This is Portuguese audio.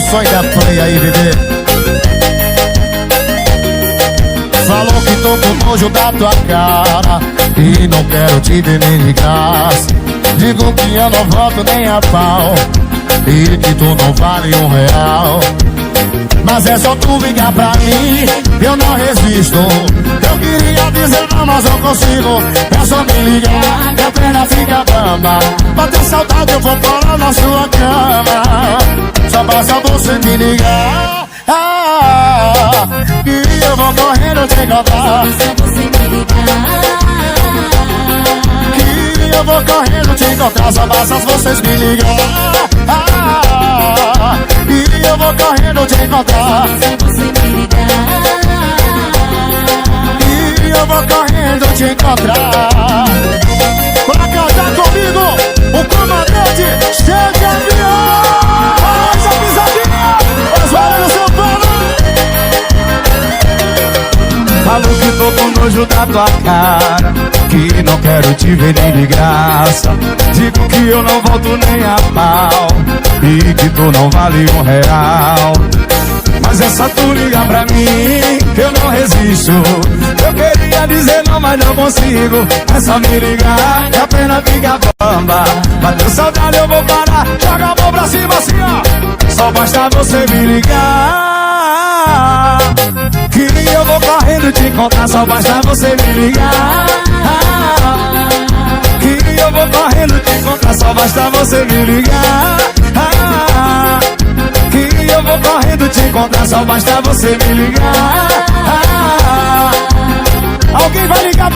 Produções da Play aí, bebê. Falou que tô com nojo da tua cara e não quero te ver nem de graça. Digo que eu não volto nem a pau e que tu não vale R$1. Mas é só tu ligar pra mim, eu não resisto. Eu queria dizer não, mas não consigo. É só me ligar, que a perna fica bamba. Bater saudade, eu vou colar na sua cama. Só basta você me ligar, e eu vou correndo te encontrar. Que eu vou correndo te encontrar. Só basta vocês me ligar, e eu vou correndo te encontrar. E eu vou correndo te encontrar. Pra cantar comigo, o comandante chega avião. Faz a pisadinha, Osvaldo do São Paulo. Falo que tô com nojo da tua cara, que não quero te ver nem de graça. Digo que eu não volto nem a pau e que tu não vale R$1. Mas é só tu ligar pra mim, eu não resisto. Eu queria dizer não, mas não consigo. É só me ligar, que a pena fica bamba. Bateu saudade, eu vou parar. Joga a mão pra cima assim, ó. Só basta você me ligar, que eu vou correndo te encontrar. Só basta você me ligar, que eu vou correndo te encontrar. Só basta você me ligar, que eu vou correndo te encontrar. Só basta você me ligar. Alguém vai ligar?